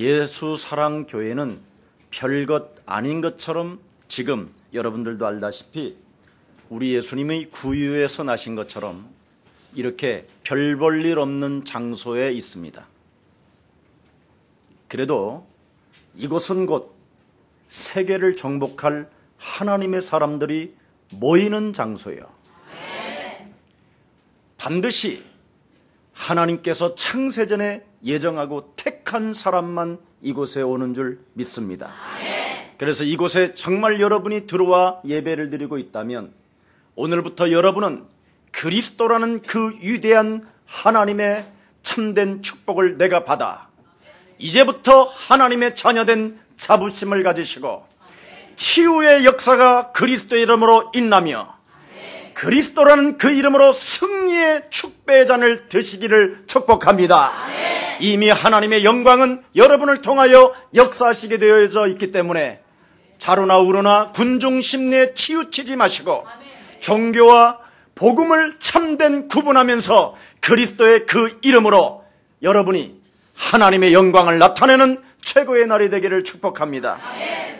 예수사랑교회는 별것 아닌 것처럼 지금 여러분들도 알다시피 우리 예수님의 구유에서 나신 것처럼 이렇게 별 볼 일 없는 장소에 있습니다. 그래도 이곳은 곧 세계를 정복할 하나님의 사람들이 모이는 장소예요. 반드시 하나님께서 창세전에 예정하고 택한 사람만 이곳에 오는 줄 믿습니다. 그래서 이곳에 정말 여러분이 들어와 예배를 드리고 있다면 오늘부터 여러분은 그리스도라는 그 위대한 하나님의 참된 축복을 내가 받아 이제부터 하나님의 자녀된 자부심을 가지시고 치유의 역사가 그리스도의 이름으로 일어나며 그리스도라는 그 이름으로 승리의 축배의 잔을 드시기를 축복합니다. 이미 하나님의 영광은 여러분을 통하여 역사하시게 되어져 있기 때문에 자루나 우루나 군중 심리에 치우치지 마시고 종교와 복음을 참된 구분하면서 그리스도의 그 이름으로 여러분이 하나님의 영광을 나타내는 최고의 날이 되기를 축복합니다.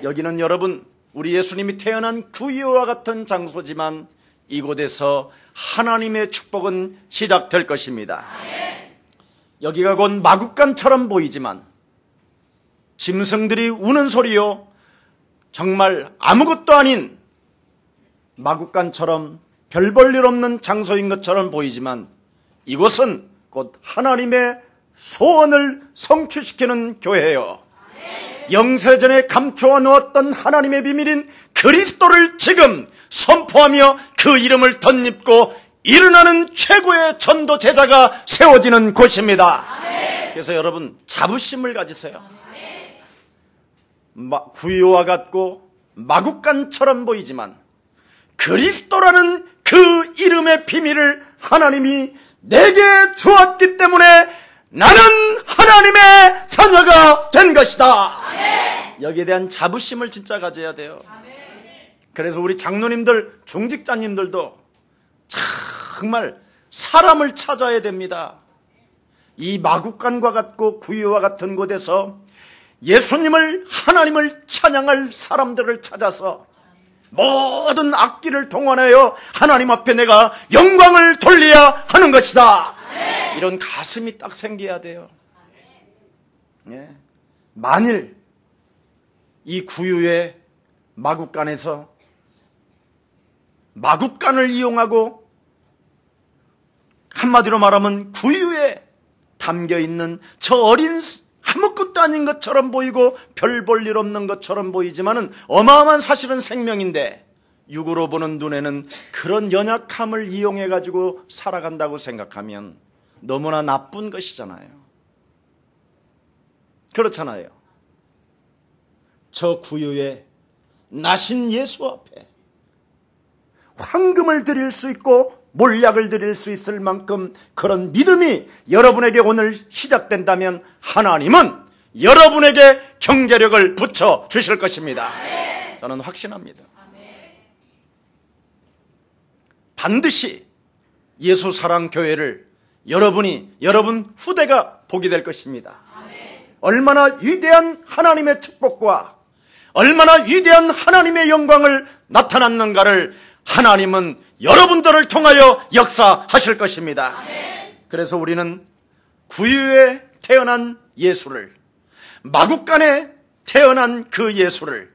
여기는 여러분 우리 예수님이 태어난 구유와 같은 장소지만 이곳에서 하나님의 축복은 시작될 것입니다. 여기가 곧 마국간처럼 보이지만 짐승들이 우는 소리요 정말 아무것도 아닌 마국간처럼 별 볼 일 없는 장소인 것처럼 보이지만 이곳은 곧 하나님의 소원을 성취시키는 교회예요. 영세전에 감추어 놓았던 하나님의 비밀인 그리스도를 지금 선포하며 그 이름을 덧입고 일어나는 최고의 전도 제자가 세워지는 곳입니다. 그래서 여러분 자부심을 가지세요. 구유와 같고 마국간처럼 보이지만 그리스도라는 그 이름의 비밀을 하나님이 내게 주었기 때문에 나는 하나님의 자녀가 된 것이다. 여기에 대한 자부심을 진짜 가져야 돼요. 그래서 우리 장로님들, 중직자님들도 정말 사람을 찾아야 됩니다. 이 마국간과 같고 구유와 같은 곳에서 예수님을, 하나님을 찬양할 사람들을 찾아서 모든 악기를 동원하여 하나님 앞에 내가 영광을 돌려야 하는 것이다. 이런 가슴이 딱 생겨야 돼요. 만일 이 구유의 마국간에서 마국간을 이용하고 한마디로 말하면 구유에 담겨있는 저 어린 아무것도 아닌 것처럼 보이고 별 볼 일 없는 것처럼 보이지만은 어마어마한 사실은 생명인데 육으로 보는 눈에는 그런 연약함을 이용해가지고 살아간다고 생각하면 너무나 나쁜 것이잖아요. 그렇잖아요. 저 구유에 나신 예수 앞에 황금을 드릴 수 있고 몰약을 드릴 수 있을 만큼 그런 믿음이 여러분에게 오늘 시작된다면 하나님은 여러분에게 경제력을 붙여 주실 것입니다. 저는 확신합니다. 반드시 예수사랑교회를 여러분 후대가 보게 될 것입니다. 얼마나 위대한 하나님의 축복과 얼마나 위대한 하나님의 영광을 나타났는가를 하나님은 여러분들을 통하여 역사하실 것입니다. 그래서 우리는 구유에 태어난 예수를, 마국간에 태어난 그 예수를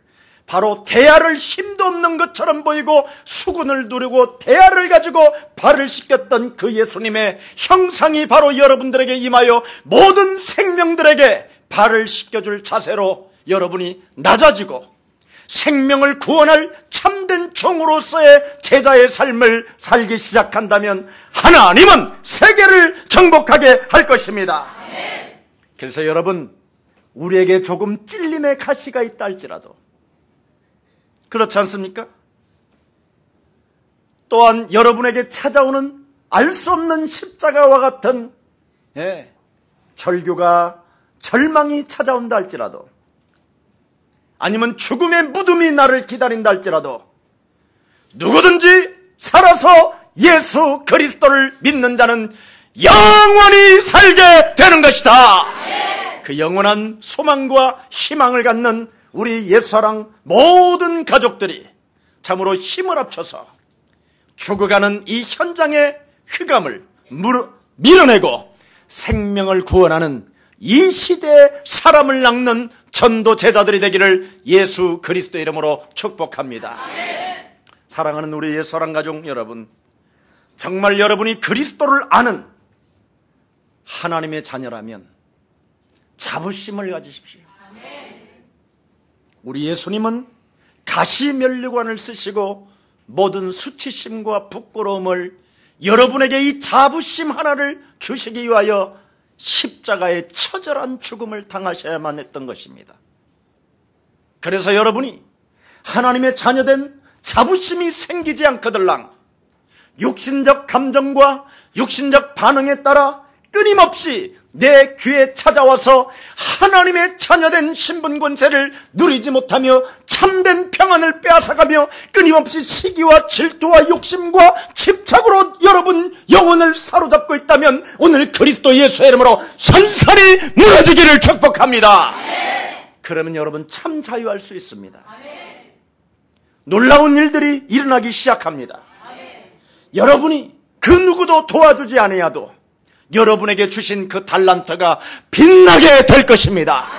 바로 대야를 힘도 없는 것처럼 보이고 수군을 누리고 대야를 가지고 발을 씻겼던 그 예수님의 형상이 바로 여러분들에게 임하여 모든 생명들에게 발을 씻겨줄 자세로 여러분이 낮아지고 생명을 구원할 참된 종으로서의 제자의 삶을 살기 시작한다면 하나님은 세계를 정복하게 할 것입니다. 그래서 여러분, 우리에게 조금 찔림의 가시가 있다 할지라도 그렇지 않습니까? 또한 여러분에게 찾아오는 알 수 없는 십자가와 같은 절규가 절망이 찾아온다 할지라도 아니면 죽음의 무덤이 나를 기다린다 할지라도 누구든지 살아서 예수 그리스도를 믿는 자는 영원히 살게 되는 것이다. 그 영원한 소망과 희망을 갖는 우리 옛사랑 모든 가족들이 참으로 힘을 합쳐서 죽어가는 이 현장의 흑암을 밀어내고 생명을 구원하는 이 시대의 사람을 낚는 전도 제자들이 되기를 예수 그리스도 이름으로 축복합니다. 사랑하는 우리 옛사랑 가족 여러분, 정말 여러분이 그리스도를 아는 하나님의 자녀라면 자부심을 가지십시오. 우리 예수님은 가시면류관을 쓰시고 모든 수치심과 부끄러움을 여러분에게 이 자부심 하나를 주시기 위하여 십자가의 처절한 죽음을 당하셔야만 했던 것입니다. 그래서 여러분이 하나님의 자녀된 자부심이 생기지 않거들랑 육신적 감정과 육신적 반응에 따라 끊임없이 내 귀에 찾아와서 하나님의 자녀된 신분 권세를 누리지 못하며 참된 평안을 빼앗아가며 끊임없이 시기와 질투와 욕심과 집착으로 여러분 영혼을 사로잡고 있다면 오늘 그리스도 예수의 이름으로 선산이 무너지기를 축복합니다. 그러면 여러분 참 자유할 수 있습니다. 놀라운 일들이 일어나기 시작합니다. 여러분이 그 누구도 도와주지 않아도 여러분에게 주신 그 달란트가 빛나게 될 것입니다.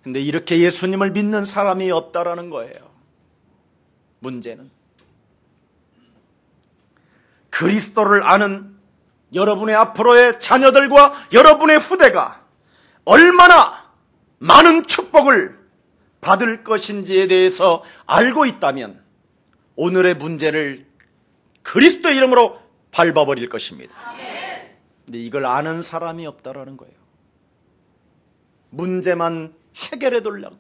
근데 이렇게 예수님을 믿는 사람이 없다라는 거예요. 문제는 그리스도를 아는 여러분의 앞으로의 자녀들과 여러분의 후대가 얼마나 많은 축복을 받을 것인지에 대해서 알고 있다면 오늘의 문제를 그리스도 이름으로 밟아버릴 것입니다. 근데 이걸 아는 사람이 없다라는 거예요. 문제만 해결해 두려고.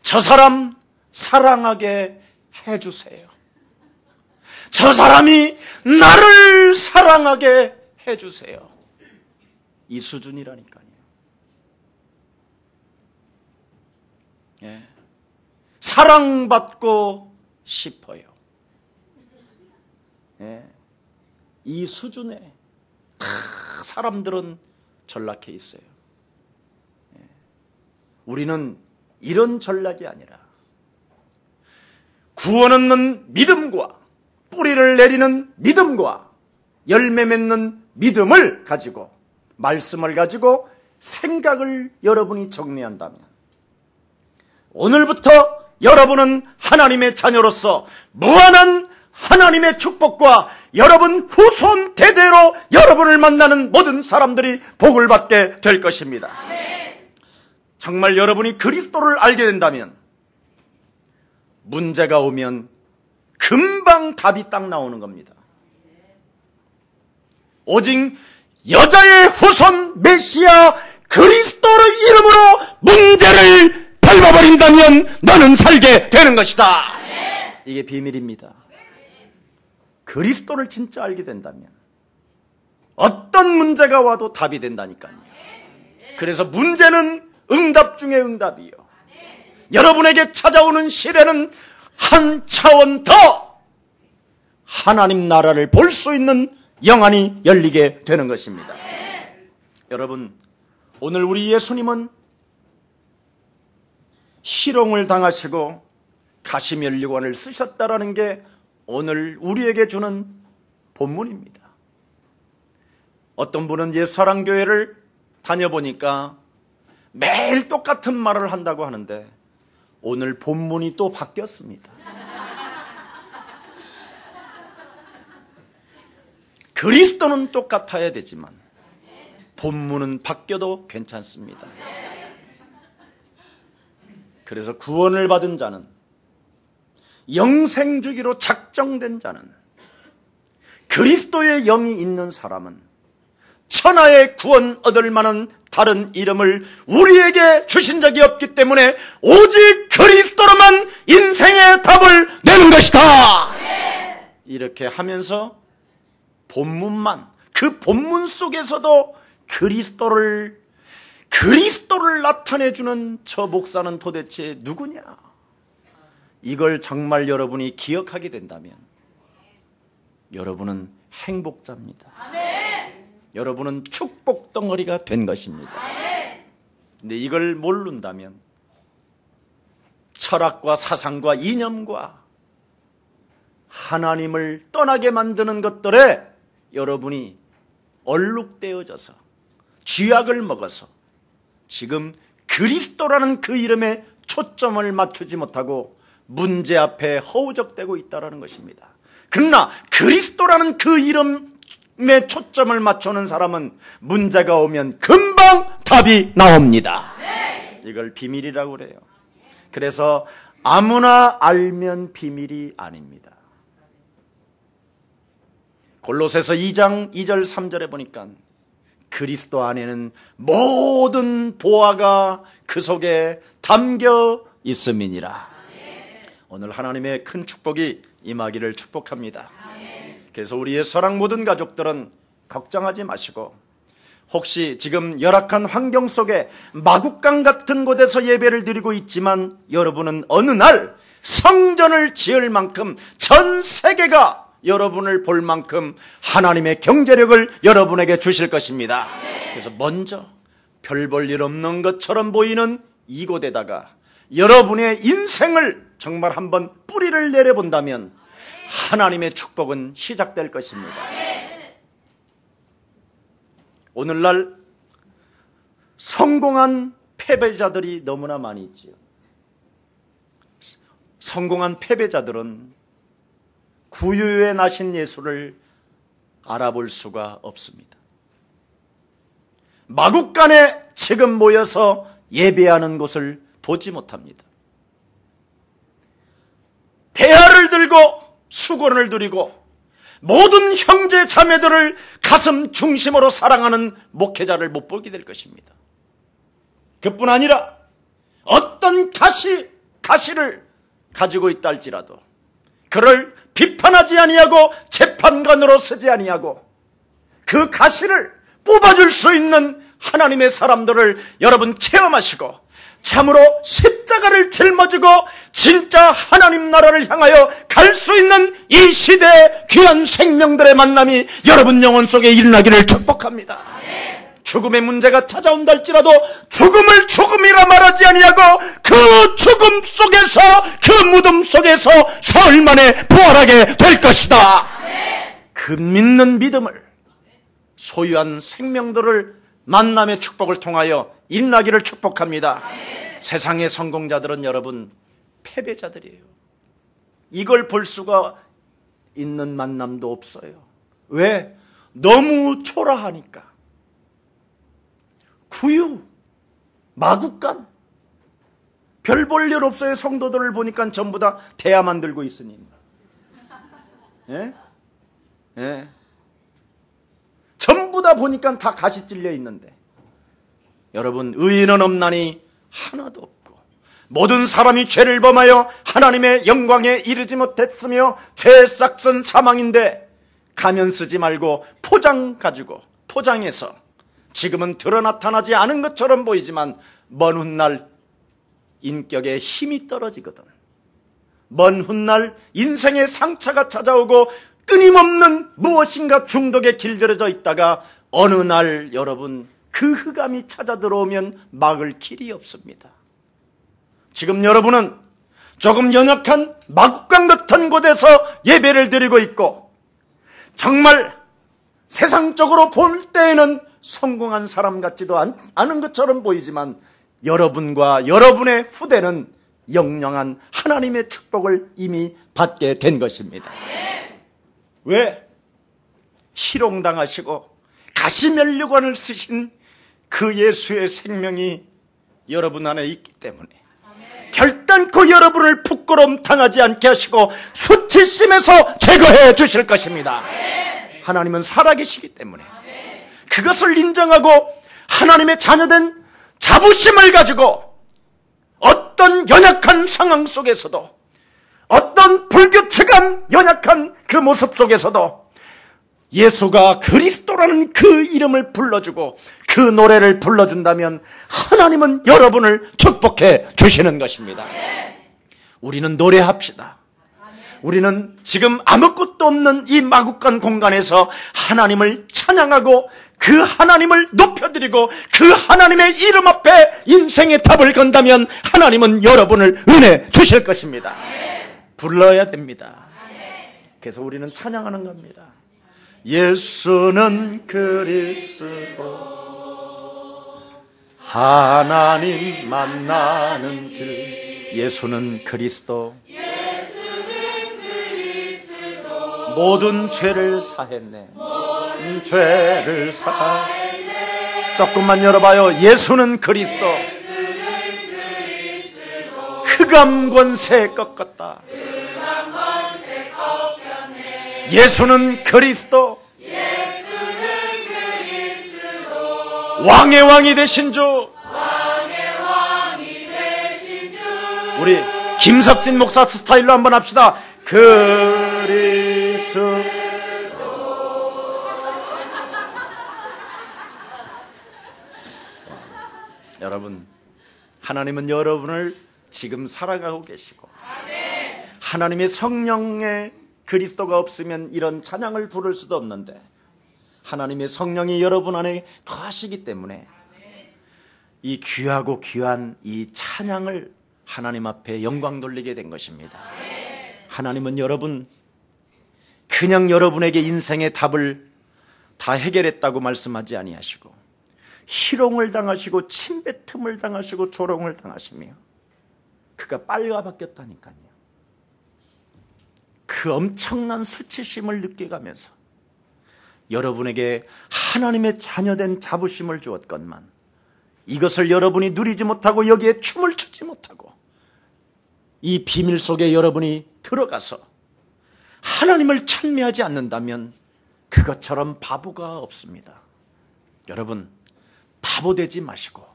저 사람 사랑하게 해주세요. 저 사람이 나를 사랑하게 해주세요. 이 수준이라니까요. 예. 사랑받고 싶어요. 예. 이 수준에 다 사람들은 전락해 있어요. 우리는 이런 전락이 아니라 구원 얻는 믿음과 뿌리를 내리는 믿음과 열매 맺는 믿음을 가지고 말씀을 가지고 생각을 여러분이 정리한다면 오늘부터 여러분은 하나님의 자녀로서 무한한 하나님의 축복과 여러분 후손 대대로 여러분을 만나는 모든 사람들이 복을 받게 될 것입니다. 정말 여러분이 그리스도를 알게 된다면 문제가 오면 금방 답이 딱 나오는 겁니다. 오직 여자의 후손 메시아 그리스도의 이름으로 문제를 밟아버린다면 너는 살게 되는 것이다. 이게 비밀입니다. 그리스도를 진짜 알게 된다면 어떤 문제가 와도 답이 된다니까요. 그래서 문제는 응답 중에 응답이요. 여러분에게 찾아오는 시련은 한 차원 더 하나님 나라를 볼 수 있는 영안이 열리게 되는 것입니다. 여러분, 오늘 우리 예수님은 희롱을 당하시고 가시면류관을 쓰셨다라는 게 오늘 우리에게 주는 본문입니다. 어떤 분은 옛사랑교회를 다녀보니까 매일 똑같은 말을 한다고 하는데 오늘 본문이 또 바뀌었습니다. 그리스도는 똑같아야 되지만 본문은 바뀌어도 괜찮습니다. 그래서 구원을 받은 자는 영생 주기로 작정된 자는 그리스도의 영이 있는 사람은 천하의 구원 얻을 만한 다른 이름을 우리에게 주신 적이 없기 때문에 오직 그리스도로만 인생의 답을 내는 것이다. 이렇게 하면서 본문만, 그 본문 속에서도 그리스도를 나타내주는 저 목사는 도대체 누구냐? 이걸 정말 여러분이 기억하게 된다면 여러분은 행복자입니다. 여러분은 축복 덩어리가 된 것입니다. 근데 이걸 모른다면 철학과 사상과 이념과 하나님을 떠나게 만드는 것들에 여러분이 얼룩되어져서 쥐약을 먹어서 지금 그리스도라는 그 이름에 초점을 맞추지 못하고 문제 앞에 허우적대고 있다는 것입니다. 그러나 그리스도라는 그 이름에 초점을 맞추는 사람은 문제가 오면 금방 답이 나옵니다. 이걸 비밀이라고 그래요. 그래서 아무나 알면 비밀이 아닙니다. 골로새서 2장 2절 3절에 보니까 그리스도 안에는 모든 보화가 그 속에 담겨 있음이니라. 오늘 하나님의 큰 축복이 임하기를 축복합니다. 그래서 우리의 사랑 모든 가족들은 걱정하지 마시고, 혹시 지금 열악한 환경 속에 마국강 같은 곳에서 예배를 드리고 있지만 여러분은 어느 날 성전을 지을 만큼 전 세계가 여러분을 볼 만큼 하나님의 경제력을 여러분에게 주실 것입니다. 그래서 먼저 별 볼 일 없는 것처럼 보이는 이곳에다가 여러분의 인생을 정말 한번 뿌리를 내려본다면 하나님의 축복은 시작될 것입니다. 오늘날 성공한 패배자들이 너무나 많이 있지요. 성공한 패배자들은 구유에 나신 예수를 알아볼 수가 없습니다. 마국간에 지금 모여서 예배하는 곳을 보지 못합니다. 대야를 들고 수건을 드리고 모든 형제 자매들을 가슴 중심으로 사랑하는 목회자를 못 보게 될 것입니다. 그뿐 아니라 어떤 가시를 가지고 있다 할지라도 그를 비판하지 아니하고 재판관으로 쓰지 아니하고 그 가시를 뽑아줄 수 있는 하나님의 사람들을 여러분 체험하시고 참으로 십자가를 짊어지고 진짜 하나님 나라를 향하여 갈 수 있는 이 시대의 귀한 생명들의 만남이 여러분 영혼 속에 일어나기를 축복합니다. 죽음의 문제가 찾아온다 할지라도 죽음을 죽음이라 말하지 아니하고 그 죽음 속에서 그 무덤 속에서 사흘 만에 부활하게 될 것이다. 그 믿는 믿음을 소유한 생명들을 만남의 축복을 통하여 일어나기를 축복합니다. 세상의 성공자들은 여러분 패배자들이에요. 이걸 볼 수가 있는 만남도 없어요. 왜? 너무 초라하니까. 구유, 마국간, 별 볼 일 없어요. 성도들을 보니까 전부 다 대야만 들고 있으니. 예? 예. 전부 다 보니까 다 가시 찔려 있는데. 여러분, 의인은 없나니 하나도 없고 모든 사람이 죄를 범하여 하나님의 영광에 이르지 못했으며 죄의 싹은 사망인데 가면 쓰지 말고 포장 가지고 포장해서 지금은 드러 나타나지 않은 것처럼 보이지만 먼 훗날 인격에 힘이 떨어지거든. 먼 훗날 인생의 상처가 찾아오고 끊임없는 무엇인가 중독에 길들여져 있다가 어느 날 여러분 그 흑암이 찾아 들어오면 막을 길이 없습니다. 지금 여러분은 조금 연약한 마국강 같은 곳에서 예배를 드리고 있고 정말 세상적으로 볼 때에는 성공한 사람 같지도 않은 것처럼 보이지만 여러분과 여러분의 후대는 영영한 하나님의 축복을 이미 받게 된 것입니다. 왜? 희롱당하시고 가시면류관을 쓰신 그 예수의 생명이 여러분 안에 있기 때문에 결단코 여러분을 부끄러움 당하지 않게 하시고 수치심에서 제거해 주실 것입니다. 하나님은 살아계시기 때문에 그것을 인정하고 하나님의 자녀된 자부심을 가지고 어떤 연약한 상황 속에서도 어떤 불규칙한 연약한 그 모습 속에서도 예수가 그리스도라는 그 이름을 불러주고 그 노래를 불러준다면 하나님은 여러분을 축복해 주시는 것입니다. 우리는 노래합시다. 우리는 지금 아무것도 없는 이 마국간 공간에서 하나님을 찬양하고 그 하나님을 높여드리고 그 하나님의 이름 앞에 인생의 답을 건다면 하나님은 여러분을 은혜 주실 것입니다. 불러야 됩니다. 그래서 우리는 찬양하는 겁니다. 예수는 그리스도 하나님 만나는 길. 예수는 그리스도 모든 죄를 사했네. 죄를 사했네. 조금만 열어봐요. 예수는 그리스도 흑암 권세 꺾었다. 예수는 그리스도 왕의 왕이 되신 주. 우리 김석진 목사 스타일로 한번 합시다. 그리스도. 여러분, 하나님은 여러분을 지금 살아가고 계시고 하나님의 성령의 그리스도가 없으면 이런 찬양을 부를 수도 없는데 하나님의 성령이 여러분 안에 거하시기 때문에 이 귀하고 귀한 이 찬양을 하나님 앞에 영광 돌리게 된 것입니다. 하나님은 여러분 그냥 여러분에게 인생의 답을 다 해결했다고 말씀하지 아니하시고 희롱을 당하시고 침뱉음을 당하시고 조롱을 당하시며 그가 빨가벗겼다니까요. 그 엄청난 수치심을 느껴가면서 여러분에게 하나님의 자녀된 자부심을 주었건만 이것을 여러분이 누리지 못하고 여기에 춤을 추지 못하고 이 비밀 속에 여러분이 들어가서 하나님을 찬미하지 않는다면 그것처럼 바보가 없습니다. 여러분, 바보 되지 마시고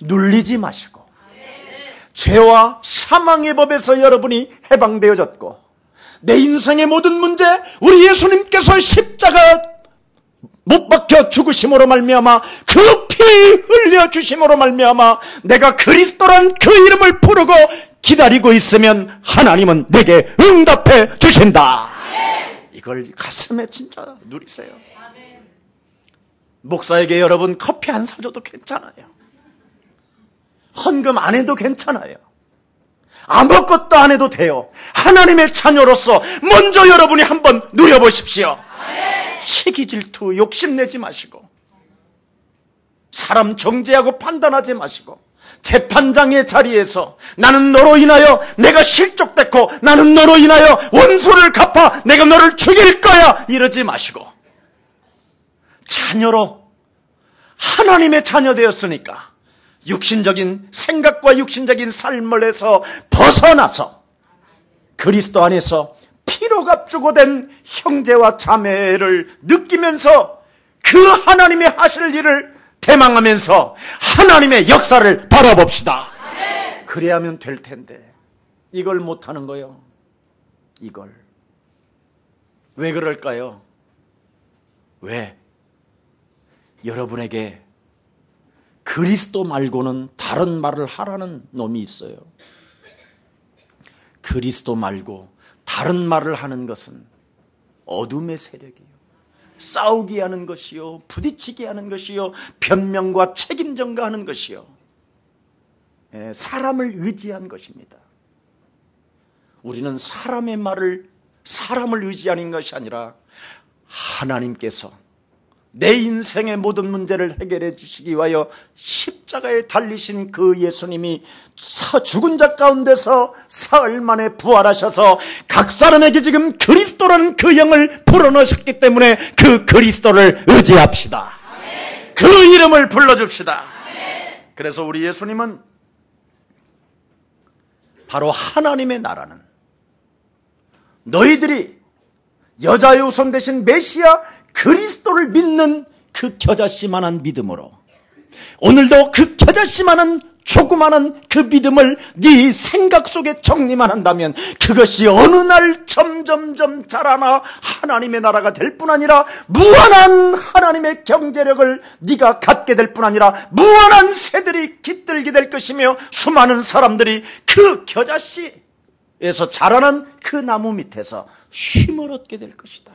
눌리지 마시고 죄와 사망의 법에서 여러분이 해방되어졌고 내 인생의 모든 문제 우리 예수님께서 십자가 못 박혀 죽으심으로 말미암아 그 피 흘려 주심으로 말미암아 내가 그리스도란 그 이름을 부르고 기다리고 있으면 하나님은 내게 응답해 주신다. 이걸 가슴에 진짜 누리세요. 목사에게 여러분 커피 안 사줘도 괜찮아요. 헌금 안 해도 괜찮아요. 아무것도 안 해도 돼요. 하나님의 자녀로서 먼저 여러분이 한번 누려보십시오. 시기 질투 욕심내지 마시고 사람 정죄하고 판단하지 마시고 재판장의 자리에서 나는 너로 인하여 내가 실족됐고 나는 너로 인하여 원수를 갚아 내가 너를 죽일 거야 이러지 마시고 자녀로 하나님의 자녀 되었으니까 육신적인 생각과 육신적인 삶을 해서 벗어나서 그리스도 안에서 피로 값주고 된 형제와 자매를 느끼면서 그 하나님의 하실 일을 대망하면서 하나님의 역사를 바라봅시다. 그래야 하면 될 텐데 이걸 못하는 거요. 이걸 왜 그럴까요? 왜? 여러분에게 그리스도 말고는 다른 말을 하라는 놈이 있어요. 그리스도 말고 다른 말을 하는 것은 어둠의 세력이에요. 싸우게 하는 것이요, 부딪히게 하는 것이요, 변명과 책임 전가하는 것이요, 사람을 의지한 것입니다. 우리는 사람의 말을 사람을 의지하는 것이 아니라 하나님께서 내 인생의 모든 문제를 해결해 주시기 위하여 십자가에 달리신 그 예수님이 죽은 자 가운데서 사흘 만에 부활하셔서 각 사람에게 지금 그리스도라는 그 영을 불어넣으셨기 때문에 그 그리스도를 의지합시다. 아멘. 그 이름을 불러줍시다. 아멘. 그래서 우리 예수님은 바로 하나님의 나라는 너희들이 여자의 후손 대신 메시아 그리스도를 믿는 그 겨자씨만한 믿음으로 오늘도 그 겨자씨만한 조그마한 그 믿음을 네 생각 속에 정리만 한다면 그것이 어느 날 점점점 자라나 하나님의 나라가 될 뿐 아니라 무한한 하나님의 경제력을 네가 갖게 될 뿐 아니라 무한한 새들이 깃들게 될 것이며 수많은 사람들이 그 겨자씨에서 자라는 그 나무 밑에서 쉼을 얻게 될 것이다.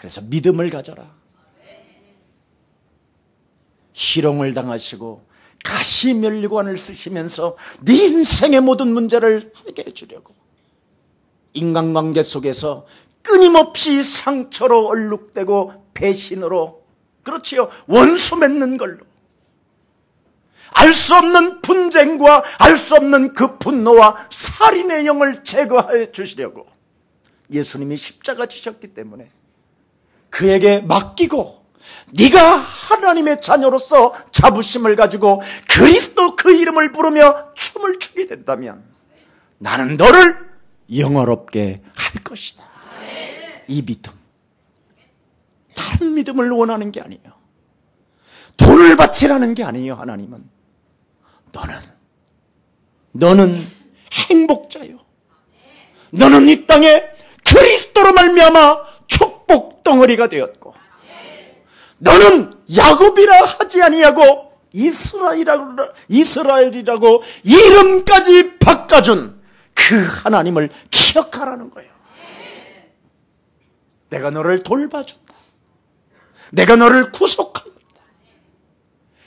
그래서 믿음을 가져라. 희롱을 당하시고 가시면류관을 쓰시면서 네 인생의 모든 문제를 해결해 주려고 인간관계 속에서 끊임없이 상처로 얼룩되고 배신으로, 그렇지요, 원수 맺는 걸로 알 수 없는 분쟁과 알 수 없는 그 분노와 살인의 영을 제거해 주시려고 예수님이 십자가 지셨기 때문에 그에게 맡기고 네가 하나님의 자녀로서 자부심을 가지고 그리스도 그 이름을 부르며 춤을 추게 된다면 나는 너를 영화롭게 할 것이다. 이 믿음, 다른 믿음을 원하는 게 아니에요. 돈을 바치라는 게 아니에요. 하나님은 너는 행복자요. 너는 이 땅에 그리스도로 말미암아 축복 덩어리가 되었고, 너는 야곱이라 하지 아니하고 이스라엘이라고 이름까지 바꿔준 그 하나님을 기억하라는 거예요. 내가 너를 돌봐준다. 내가 너를 구속한다.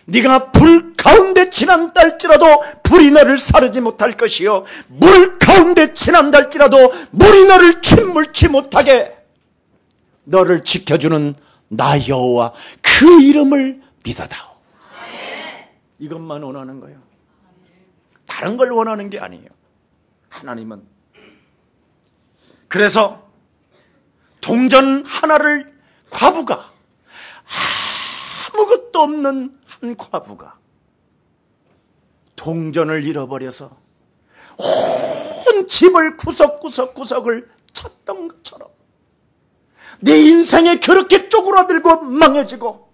네가 불 가운데 지난다 할지라도 불이 너를 사르지 못할 것이요, 물 가운데 지난다 할지라도 물이 너를 침몰치 못하게 너를 지켜주는 나 여호와 그 이름을 믿어다오. 이것만 원하는 거예요. 다른 걸 원하는 게 아니에요. 하나님은. 그래서 동전 하나를 과부가, 아무것도 없는 한 과부가 동전을 잃어버려서 온 집을 구석구석을 찾던 것처럼 네 인생에 그렇게 쪼그라들고 망해지고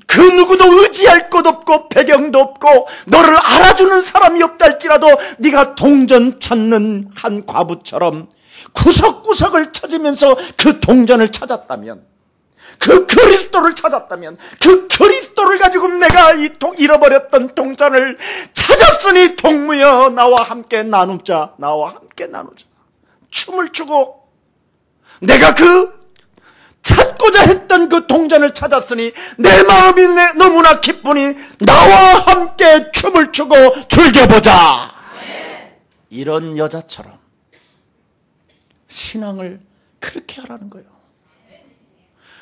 그 누구도 의지할 것 없고 배경도 없고 너를 알아주는 사람이 없다 할지라도 네가 동전 찾는 한 과부처럼 구석구석을 찾으면서 그 동전을 찾았다면, 그 그리스도를 찾았다면, 그 그리스도를 가지고 내가 잃어버렸던 동전을 찾았으니 동무여 나와 함께 나누자. 춤을 추고 내가 그 찾고자 했던 그 동전을 찾았으니 내 마음이 너무나 기쁘니 나와 함께 춤을 추고 즐겨보자. 이런 여자처럼 신앙을 그렇게 하라는 거예요.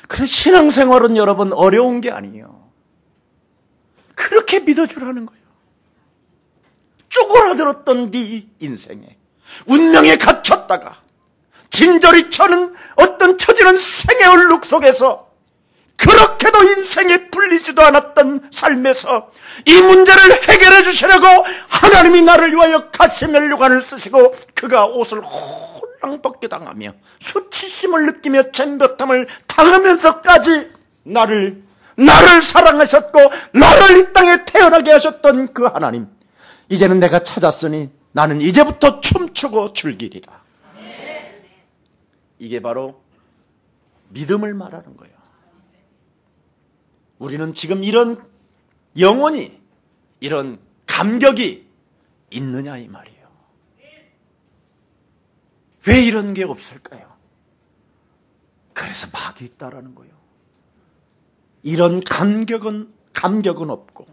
그 신앙생활은 여러분 어려운 게 아니에요. 그렇게 믿어주라는 거예요. 쪼그라들었던 네 인생에 운명에 갇혔다가 진저리 쳐는 어떤 처지는 생의 얼룩 속에서 그렇게도 인생에 풀리지도 않았던 삶에서 이 문제를 해결해 주시려고 하나님이 나를 위하여 가시면류관을 쓰시고 그가 옷을 홀랑 벗게 당하며 수치심을 느끼며 잼볕함을 당하면서까지 나를 사랑하셨고 나를 이 땅에 태어나게 하셨던 그 하나님, 이제는 내가 찾았으니 나는 이제부터 춤추고 즐기리라. 이게 바로 믿음을 말하는 거예요. 우리는 지금 이런 영혼이, 이런 감격이 있느냐 이 말이에요. 왜 이런 게 없을까요? 그래서 막이 있다라는 거예요. 이런 감격은 없고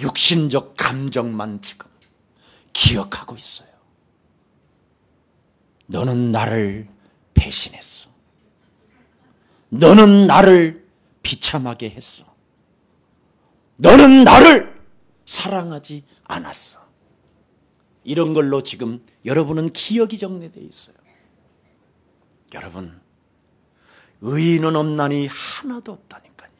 육신적 감정만 지금 기억하고 있어요. 너는 나를 배신했어. 너는 나를 비참하게 했어. 너는 나를 사랑하지 않았어. 이런 걸로 지금 여러분은 기억이 정리되어 있어요. 여러분, 의인은 없나니 하나도 없다니까요.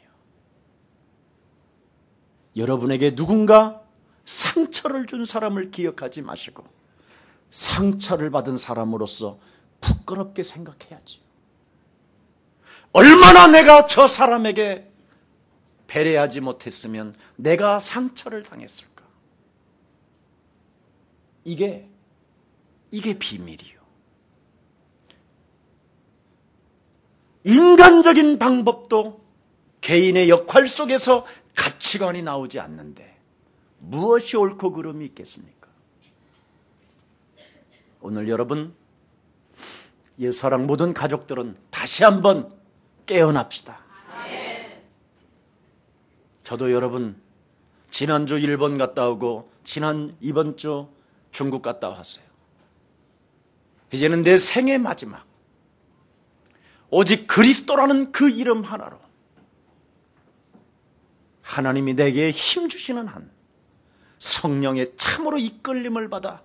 여러분에게 누군가 상처를 준 사람을 기억하지 마시고 상처를 받은 사람으로서 부끄럽게 생각해야지. 얼마나 내가 저 사람에게 배려하지 못했으면 내가 상처를 당했을까? 이게 비밀이요. 인간적인 방법도 개인의 역할 속에서 가치관이 나오지 않는데 무엇이 옳고 그름이 있겠습니까? 오늘 여러분, 옛사랑 모든 가족들은 다시 한번 깨어납시다. 저도 여러분 지난주 일본 갔다 오고 이번 주 중국 갔다 왔어요. 이제는 내 생의 마지막, 오직 그리스도라는 그 이름 하나로 하나님이 내게 힘주시는 한 성령의 참으로 이끌림을 받아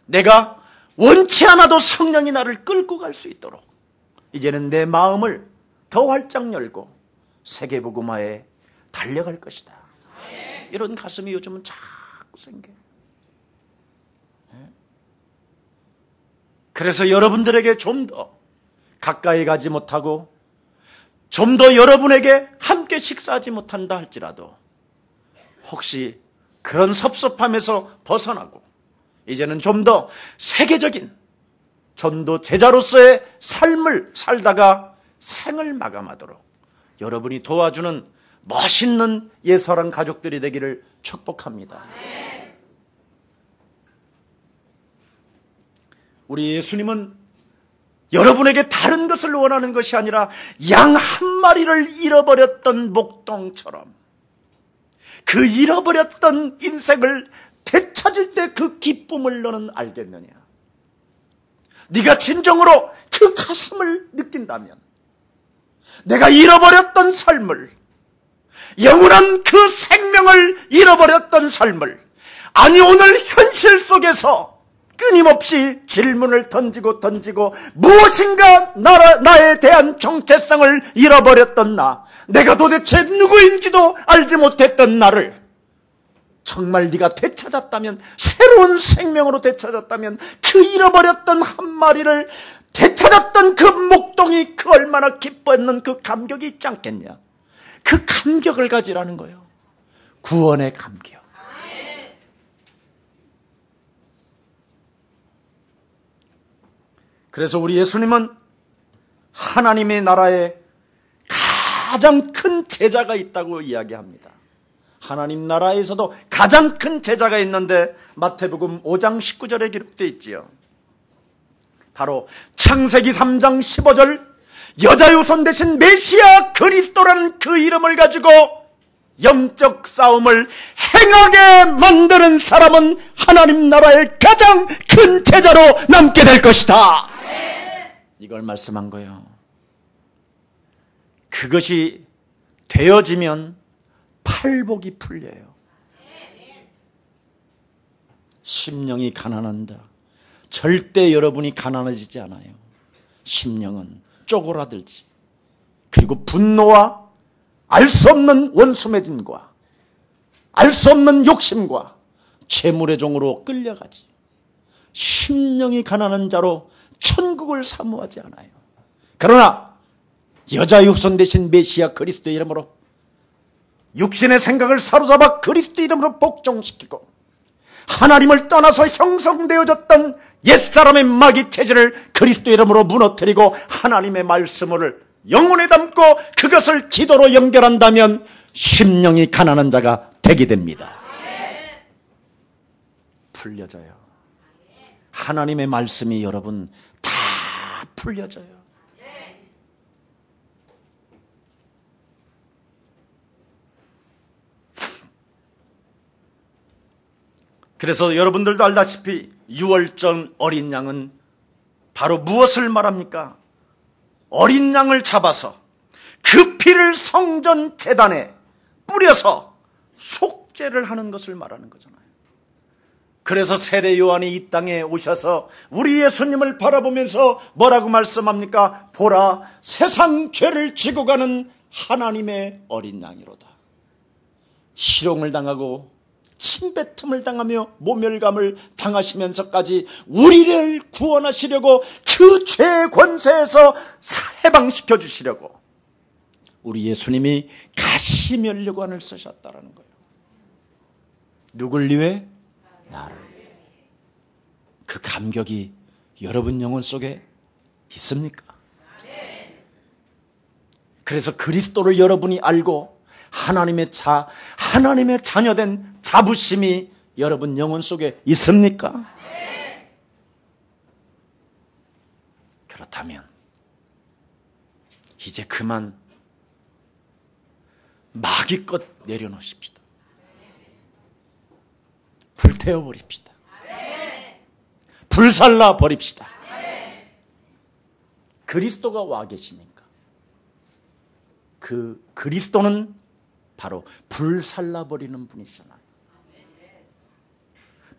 내가 원치 않아도 성령이 나를 끌고 갈 수 있도록 이제는 내 마음을 더 활짝 열고 세계복음화에 달려갈 것이다. 이런 가슴이 요즘은 자꾸 생겨요. 그래서 여러분들에게 좀 더 가까이 가지 못하고 좀 더 여러분에게 함께 식사하지 못한다 할지라도 혹시 그런 섭섭함에서 벗어나고 이제는 좀 더 세계적인 전도 제자로서의 삶을 살다가 생을 마감하도록 여러분이 도와주는 멋있는 예사랑 가족들이 되기를 축복합니다. 우리 예수님은 여러분에게 다른 것을 원하는 것이 아니라 양 한 마리를 잃어버렸던 목동처럼 그 잃어버렸던 인생을 되찾을 때 그 기쁨을 너는 알겠느냐? 네가 진정으로 그 가슴을 느낀다면 내가 잃어버렸던 삶을, 영원한 그 생명을 잃어버렸던 삶을, 아니 오늘 현실 속에서 끊임없이 질문을 던지고 무엇인가 나에 대한 정체성을 잃어버렸던 내가 도대체 누구인지도 알지 못했던 나를 정말 네가 되찾았다면, 새로운 생명으로 되찾았다면 그 잃어버렸던 한 마리를 되찾았던 그 목동이 그 얼마나 기뻐했는 그 감격이 있지 않겠냐? 그 감격을 가지라는 거예요. 구원의 감격. 그래서 우리 예수님은 하나님의 나라에 가장 큰 제자가 있다고 이야기합니다. 하나님 나라에서도 가장 큰 제자가 있는데 마태복음 5장 19절에 기록되어 있지요. 바로 창세기 3장 15절 여자 유손 대신 메시아 그리스도라는 그 이름을 가지고 영적 싸움을 행하게 만드는 사람은 하나님 나라의 가장 큰 제자로 남게 될 것이다. 이걸 말씀한 거예요. 그것이 되어지면 팔복이 풀려요. 심령이 가난한다. 절대 여러분이 가난해지지 않아요. 심령은 쪼그라들지. 그리고 분노와 알 수 없는 원수매짐과 알 수 없는 욕심과 재물의 종으로 끌려가지. 심령이 가난한 자로 천국을 사모하지 않아요. 그러나 여자 육손 대신 메시아 그리스도 이름으로 육신의 생각을 사로잡아 그리스도 이름으로 복종시키고 하나님을 떠나서 형성되어졌던 옛사람의 마귀 체질을 그리스도 이름으로 무너뜨리고 하나님의 말씀을 영혼에 담고 그것을 기도로 연결한다면 심령이 가난한 자가 되게 됩니다. 풀려져요. 하나님의 말씀이 여러분 다 풀려져요. 그래서 여러분들도 알다시피 유월절 어린 양은 바로 무엇을 말합니까? 어린 양을 잡아서 그 피를 성전 제단에 뿌려서 속죄를 하는 것을 말하는 거잖아요. 그래서 세례 요한이 이 땅에 오셔서 우리 예수님을 바라보면서 뭐라고 말씀합니까? 보라, 세상 죄를 지고 가는 하나님의 어린 양이로다. 희롱을 당하고 침뱉음을 당하며 모멸감을 당하시면서까지 우리를 구원하시려고 그 죄의 권세에서 해방시켜 주시려고 우리 예수님이 가시면류관을 쓰셨다라는 거예요. 누굴 위해? 나를. 그 감격이 여러분 영혼 속에 있습니까? 그래서 그리스도를 여러분이 알고 하나님의 자녀된 자부심이 여러분 영혼 속에 있습니까? 그렇다면 이제 그만 마귀껏 내려놓으십시다. 불태워버립시다. 불살라 버립시다. 그리스도가 와 계시니까 그 그리스도는 바로 불살라 버리는 분이잖아요.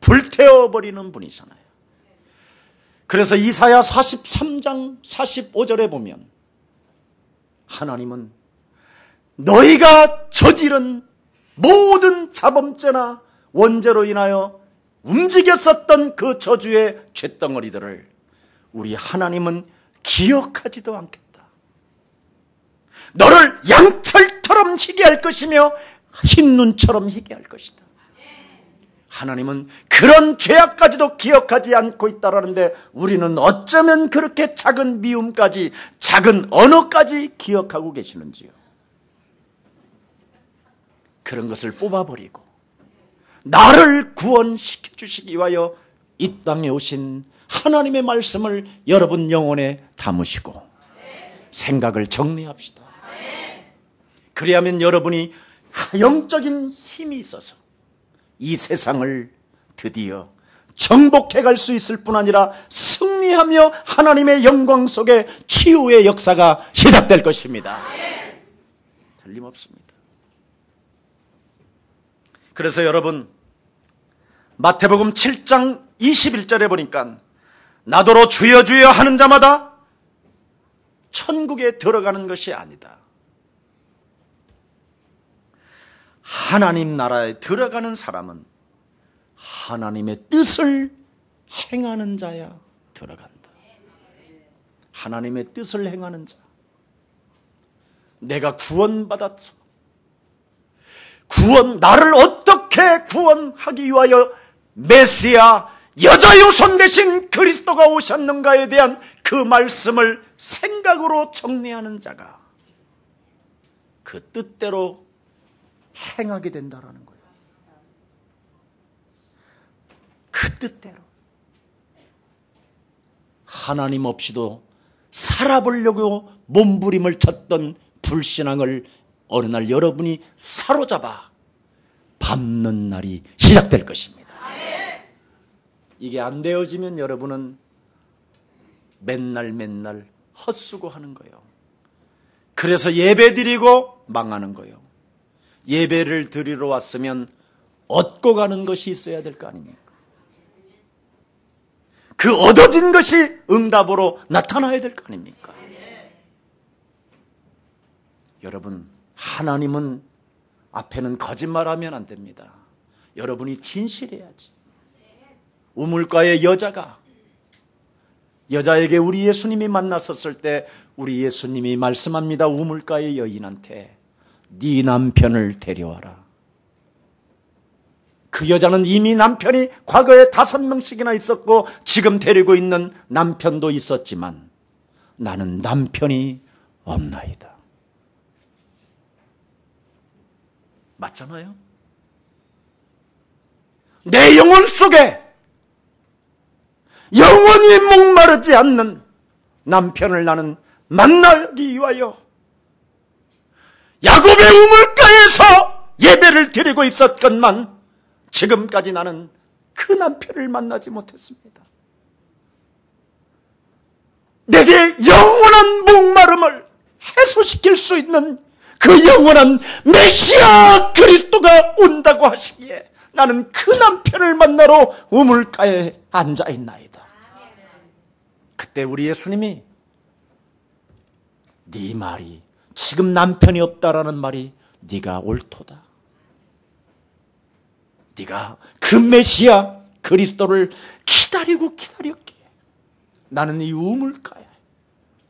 불태워버리는 분이잖아요. 그래서 이사야 43장 45절에 보면 하나님은 너희가 저지른 모든 자범죄나 원죄로 인하여 움직였었던 그 저주의 쇳덩어리들을 우리 하나님은 기억하지도 않겠다. 너를 양철처럼 희게 할 것이며 흰 눈처럼 희게 할 것이다. 하나님은 그런 죄악까지도 기억하지 않고 있다라는데 우리는 어쩌면 그렇게 작은 미움까지, 작은 언어까지 기억하고 계시는지요. 그런 것을 뽑아버리고 나를 구원시켜 주시기 위하여 이 땅에 오신 하나님의 말씀을 여러분 영혼에 담으시고 생각을 정리합시다. 그래야만 여러분이 영적인 힘이 있어서 이 세상을 드디어 정복해 갈 수 있을 뿐 아니라 승리하며 하나님의 영광 속에 치유의 역사가 시작될 것입니다. 틀림없습니다. 그래서 여러분, 마태복음 7장 21절에 보니까 나더러 주여 주여 하는 자마다 천국에 들어가는 것이 아니다. 하나님 나라에 들어가는 사람은 하나님의 뜻을 행하는 자야 들어간다. 하나님의 뜻을 행하는 자. 내가 구원받았어. 나를 어떻게 구원하기 위하여 메시아 여자유손 대신 그리스도가 오셨는가에 대한 그 말씀을 생각으로 정리하는 자가 그 뜻대로 행하게 된다라는 거예요. 그 뜻대로. 하나님 없이도 살아보려고 몸부림을 쳤던 불신앙을 어느 날 여러분이 사로잡아 밟는 날이 시작될 것입니다. 이게 안 되어지면 여러분은 맨날 헛수고하는 거예요. 그래서 예배 드리고 망하는 거예요. 예배를 드리러 왔으면 얻고 가는 것이 있어야 될 거 아닙니까? 그 얻어진 것이 응답으로 나타나야 될 거 아닙니까? 여러분, 하나님은 앞에는 거짓말하면 안 됩니다. 여러분이 진실해야지. 우물가의 여자에게 우리 예수님이 만났었을 때 우리 예수님이 말씀합니다. 우물가의 여인한테 네 남편을 데려와라. 그 여자는 이미 남편이 과거에 5명씩이나 있었고 지금 데리고 있는 남편도 있었지만 나는 남편이 없나이다. 맞잖아요? 내 영혼 속에 영원히 목마르지 않는 남편을 나는 만나기 위하여 야곱의 우물가에서 예배를 드리고 있었건만 지금까지 나는 그 남편을 만나지 못했습니다. 내게 영원한 목마름을 해소시킬 수 있는 그 영원한 메시아 그리스도가 온다고 하시기에 나는 그 남편을 만나러 우물가에 앉아있나이다. 그때 우리 예수님이 네 말이 지금 남편이 없다라는 말이 네가 옳도다. 네가 그 메시아 그리스도를 기다렸기에 나는 이 우물가에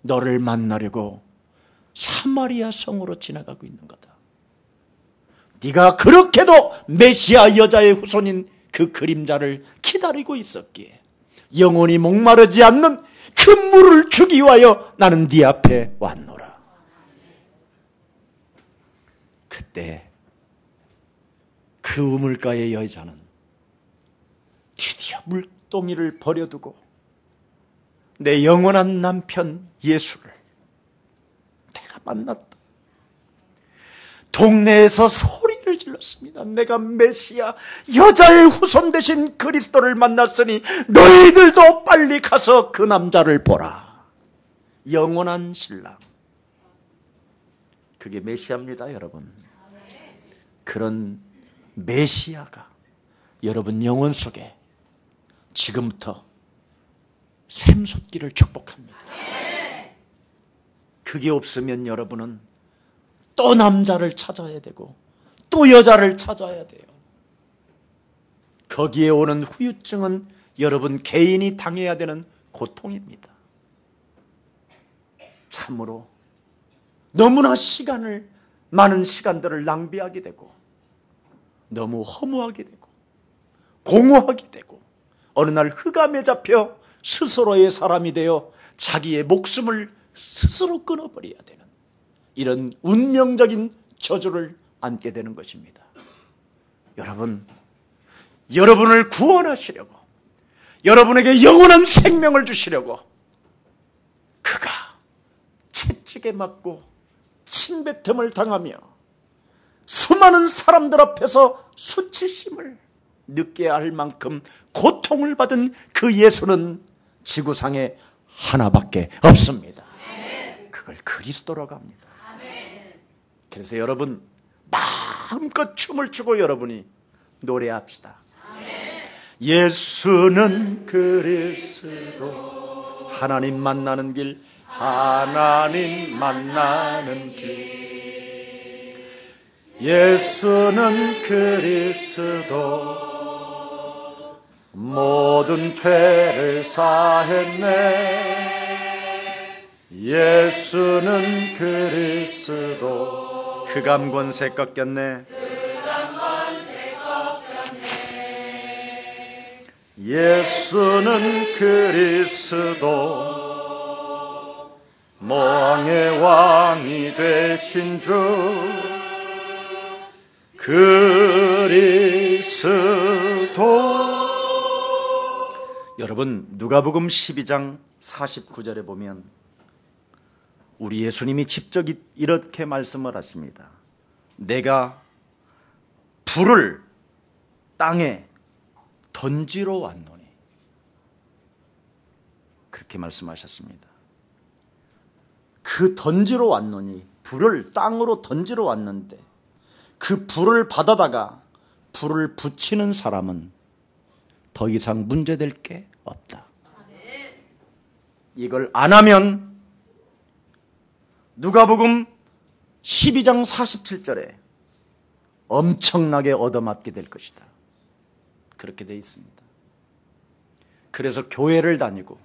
너를 만나려고 사마리아 성으로 지나가고 있는 거다. 네가 그렇게도 메시아 여자의 후손인 그 그림자를 기다리고 있었기에 영원히 목마르지 않는 그 물을 주기 위하여 나는 네 앞에 왔노라. 그때 그 우물가의 여자는 드디어 물동이를 버려두고 내 영원한 남편 예수를 내가 만났다. 동네에서 소리를 질렀습니다. 내가 메시아, 여자의 후손 되신 그리스도를 만났으니 너희들도 빨리 가서 그 남자를 보라. 영원한 신랑. 그게 메시아입니다, 여러분. 그런 메시아가 여러분 영혼 속에 지금부터 샘솟기를 축복합니다. 그게 없으면 여러분은 또 남자를 찾아야 되고 또 여자를 찾아야 돼요. 거기에 오는 후유증은 여러분 개인이 당해야 되는 고통입니다. 참으로 너무나 많은 시간들을 낭비하게 되고 너무 허무하게 되고 공허하게 되고 어느 날 흑암에 잡혀 스스로의 사람이 되어 자기의 목숨을 스스로 끊어버려야 되는 이런 운명적인 저주를 안게 되는 것입니다. 여러분을 구원하시려고, 여러분에게 영원한 생명을 주시려고 그가 채찍에 맞고 침뱉음을 당하며 수많은 사람들 앞에서 수치심을 느껴야 할 만큼 고통을 받은 그 예수는 지구상에 하나밖에 없습니다. 그걸 그리스도라고 합니다. 그래서 여러분 마음껏 춤을 추고 여러분이 노래합시다. 예수는 그리스도, 하나님 만나는 길, 하나님 만나는 길. 예수는 그리스도, 모든 죄를 사했네. 예수는 그리스도, 흑암 권세 꺾였네. 예수는 그리스도, 왕의 왕이 되신 주 그리스도. 여러분 누가복음 12장 49절에 보면 우리 예수님이 직접 이렇게 말씀을 하십니다. 내가 불을 땅에 던지러 왔노니, 그렇게 말씀하셨습니다. 그 던지러 왔노니, 불을 땅으로 던지러 왔는데 그 불을 받아다가 불을 붙이는 사람은 더 이상 문제될 게 없다. 이걸 안 하면 누가복음 12장 47절에 엄청나게 얻어맞게 될 것이다. 그렇게 되어 있습니다. 그래서 교회를 다니고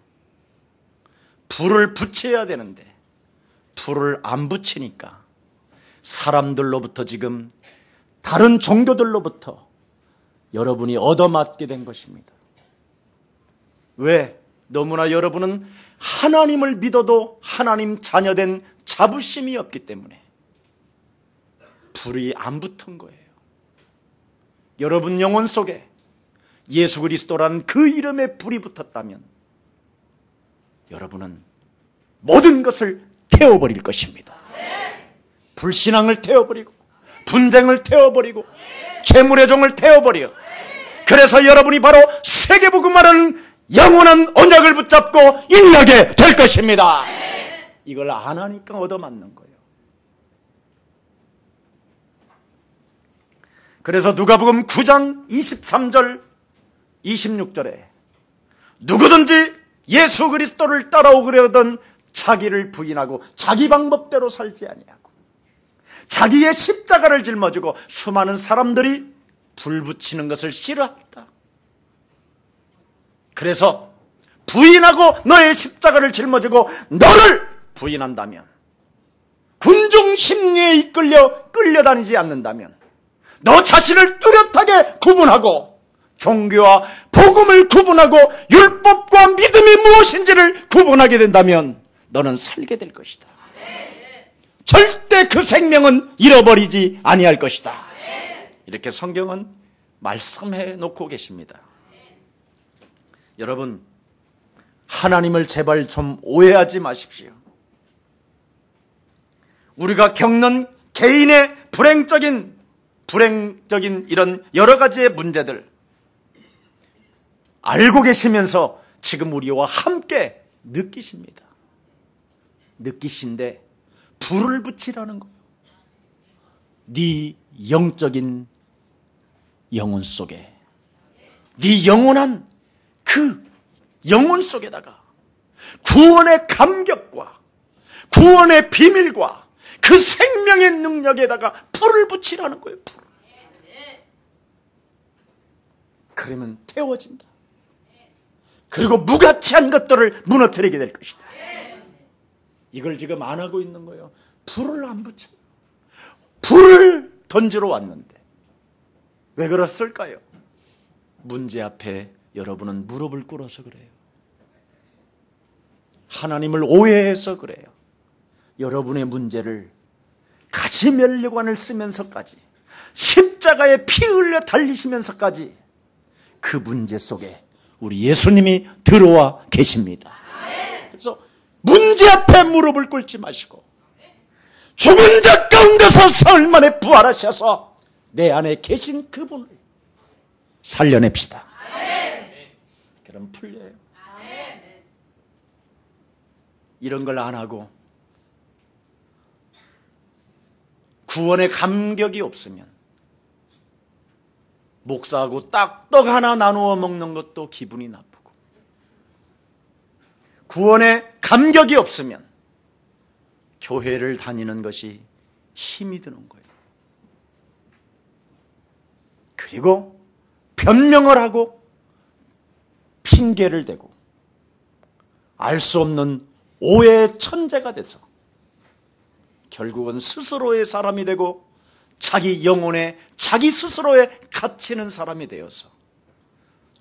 불을 붙여야 되는데 불을 안 붙이니까 사람들로부터 지금 다른 종교들로부터 여러분이 얻어맞게 된 것입니다. 왜? 너무나 여러분은 하나님을 믿어도 하나님 자녀된 자부심이 없기 때문에 불이 안 붙은 거예요. 여러분 영혼 속에 예수 그리스도라는 그 이름에 불이 붙었다면 여러분은 모든 것을 태워버릴 것입니다. 불신앙을 태워버리고 분쟁을 태워버리고 재물의 종을 태워버려. 그래서 여러분이 바로 세계복음화라는 영원한 언약을 붙잡고 인하게 될 것입니다. 이걸 안 하니까 얻어맞는 거예요. 그래서 누가복음 9장 23절 26절에 누구든지 예수 그리스도를 따라오려던 자기를 부인하고 자기 방법대로 살지 아니하고 자기의 십자가를 짊어지고, 수많은 사람들이 불 붙이는 것을 싫어한다. 그래서 부인하고 너의 십자가를 짊어지고 너를 부인한다면, 군중 심리에 이끌려 끌려다니지 않는다면, 너 자신을 뚜렷하게 구분하고 종교와 복음을 구분하고 율법과 믿음이 무엇인지를 구분하게 된다면 너는 살게 될 것이다. 절대 그 생명은 잃어버리지 아니할 것이다. 이렇게 성경은 말씀해 놓고 계십니다. 여러분, 하나님을 제발 좀 오해하지 마십시오. 우리가 겪는 개인의 불행적인 이런 여러 가지의 문제들 알고 계시면서 지금 우리와 함께 느끼십니다. 느끼신데 불을 붙이라는 거예요. 네 영적인 영혼 속에, 네 영원한 그 영혼 속에다가 구원의 감격과 구원의 비밀과 그 생명의 능력에다가 불을 붙이라는 거예요. 불. 그러면 태워진다. 그리고 무가치한 것들을 무너뜨리게 될 것이다. 이걸 지금 안 하고 있는 거예요. 불을 안 붙여요. 불을 던지러 왔는데 왜 그랬을까요? 문제 앞에 여러분은 무릎을 꿇어서 그래요. 하나님을 오해해서 그래요. 여러분의 문제를 가시면류관을 쓰면서까지 십자가에 피 흘려 달리시면서까지 그 문제 속에 우리 예수님이 들어와 계십니다. 그래서 문제 앞에 무릎을 꿇지 마시고 죽은 자 가운데서 사흘 만에 부활하셔서 내 안에 계신 그분을 살려냅시다. 그럼 풀려요. 이런 걸 안 하고 구원의 감격이 없으면 목사하고 딱떡 하나 나누어 먹는 것도 기분이 나쁘고 구원의 감격이 없으면 교회를 다니는 것이 힘이 드는 거예요. 그리고 변명을 하고 핑계를 대고 알 수 없는 오해의 천재가 돼서 결국은 스스로의 사람이 되고 자기 영혼에 자기 스스로에 갇히는 사람이 되어서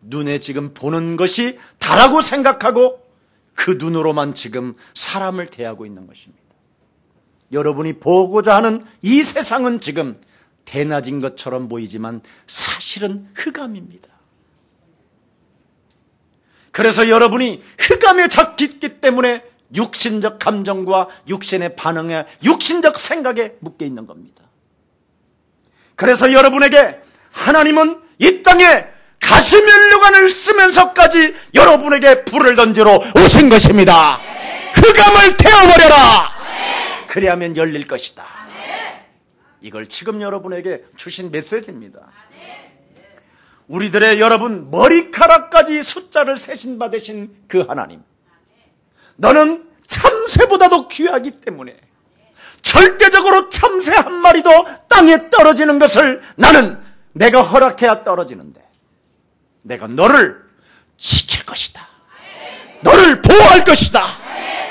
눈에 지금 보는 것이 다라고 생각하고 그 눈으로만 지금 사람을 대하고 있는 것입니다. 여러분이 보고자 하는 이 세상은 지금 대낮인 것처럼 보이지만 사실은 흑암입니다. 그래서 여러분이 흑암에 잡혔기 때문에 육신적 감정과 육신의 반응에 육신적 생각에 묶여 있는 겁니다. 그래서 여러분에게 하나님은 이 땅에 가시면류관을 쓰면서까지 여러분에게 불을 던지러 오신 것입니다. 흑암을 태워버려라. 그래야만 열릴 것이다. 이걸 지금 여러분에게 주신 메시지입니다. 우리들의 여러분 머리카락까지 숫자를 세신 받으신 그 하나님, 너는 참새보다도 귀하기 때문에 절대적으로 참새 한 마리도 땅에 떨어지는 것을 나는 내가 허락해야 떨어지는데 내가 너를 지킬 것이다. 너를 보호할 것이다.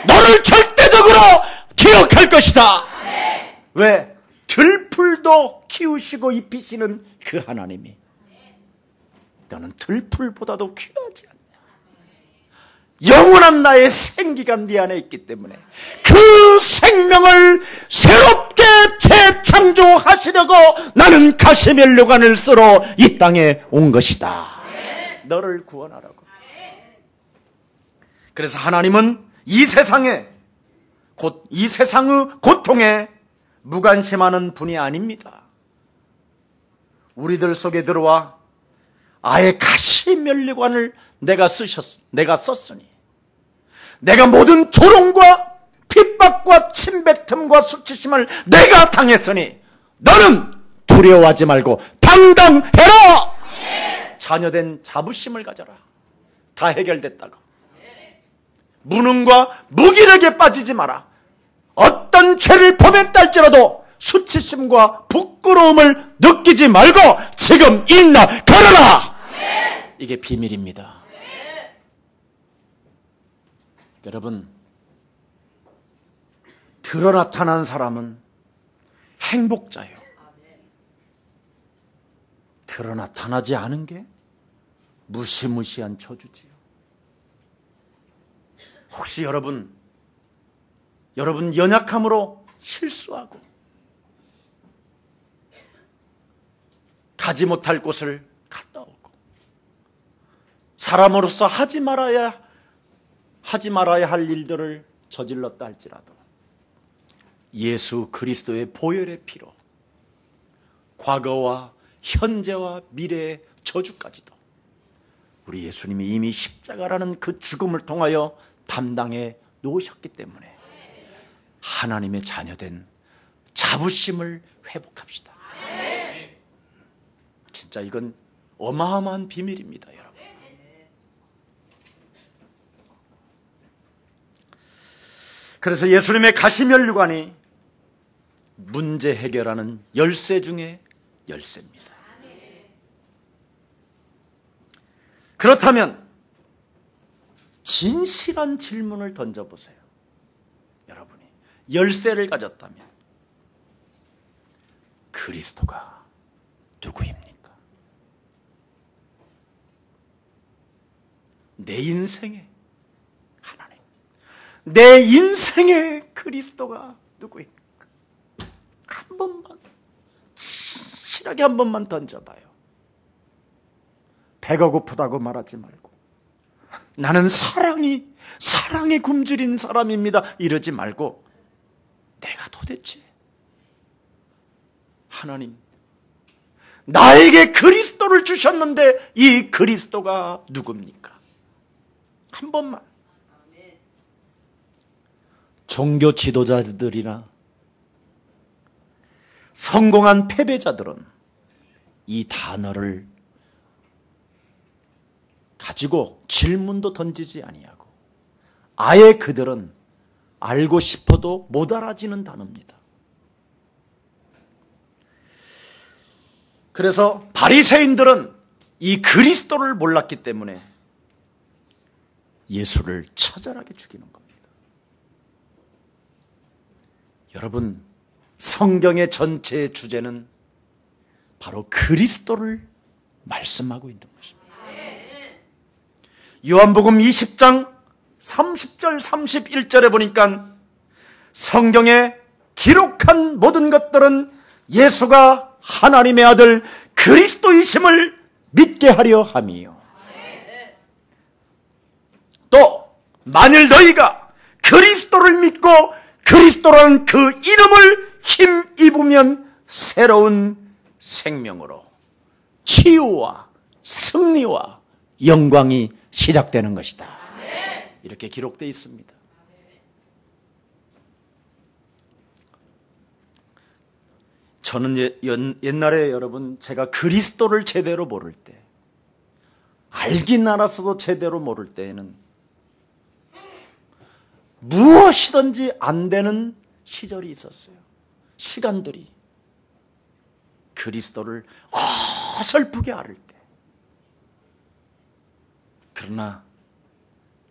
너를 절대적으로 기억할 것이다. 왜? 들풀도 키우시고 입히시는 그 하나님이 너는 들풀보다도 귀하지 않냐. 영원한 나의 생기가 네 안에 있기 때문에 그 생명을 새롭게 재창조하시려고 나는 가시면류관을 쓰러 이 땅에 온 것이다. 너를 구원하라고. 그래서 하나님은 이 세상에 곧 이 세상의 고통에 무관심하는 분이 아닙니다. 우리들 속에 들어와 아예 가시면류관을 내가 썼으니 내가 모든 조롱과 핍박과 침뱉음과 수치심을 내가 당했으니 너는 두려워하지 말고 당당해라. 자녀된 자부심을 가져라. 다 해결됐다고. 무능과 무기력에 빠지지 마라. 어떤 죄를 범했다 할지라도 수치심과 부끄러움을 느끼지 말고 지금 일어나 걸어라. 이게 비밀입니다. 여러분, 드러 나타난 사람은 행복자예요. 드러 나타나지 않은 게 무시무시한 저주지요. 혹시 여러분 연약함으로 실수하고 가지 못할 곳을 갔다 오고 사람으로서 하지 말아야 할 일들을 저질렀다 할지라도 예수 그리스도의 보혈의 피로 과거와 현재와 미래의 저주까지도 우리 예수님이 이미 십자가라는 그 죽음을 통하여 담당해 놓으셨기 때문에 하나님의 자녀된 자부심을 회복합시다. 진짜 이건 어마어마한 비밀입니다, 여러분. 그래서 예수님의 가시면류관이 문제 해결하는 열쇠 중에 열쇠입니다. 그렇다면 진실한 질문을 던져보세요. 여러분이 열쇠를 가졌다면 그리스도가 누구입니까? 내 인생의 하나님, 내 인생의 그리스도가 누구입니까? 한 번만, 진실하게 한 번만 던져봐요. 배가 고프다고 말하지 말고 나는 사랑에 굶주린 사람입니다 이러지 말고 내가 도대체 하나님 나에게 그리스도를 주셨는데 이 그리스도가 누굽니까? 한 번만. 종교 지도자들이나 성공한 패배자들은 이 단어를 가지고 질문도 던지지 아니하고 아예 그들은 알고 싶어도 못 알아지는 단어입니다. 그래서 바리새인들은 이 그리스도를 몰랐기 때문에 예수를 처절하게 죽이는 겁니다. 여러분, 성경의 전체 주제는 바로 그리스도를 말씀하고 있는 것입니다. 요한복음 20장 30절 31절에 보니까 성경에 기록한 모든 것들은 예수가 하나님의 아들 그리스도이심을 믿게 하려 함이요. 또 만일 너희가 그리스도를 믿고 그리스도라는 그 이름을 힘입으면 새로운 생명으로 치유와 승리와 영광이 시작되는 것이다. 이렇게 기록되어 있습니다. 저는 옛날에 여러분 제가 그리스도를 제대로 모를 때, 알긴 알았어도 제대로 모를 때에는 무엇이든지 안 되는 시절이 있었어요. 시간들이. 그리스도를 어설프게 앓을 때. 그러나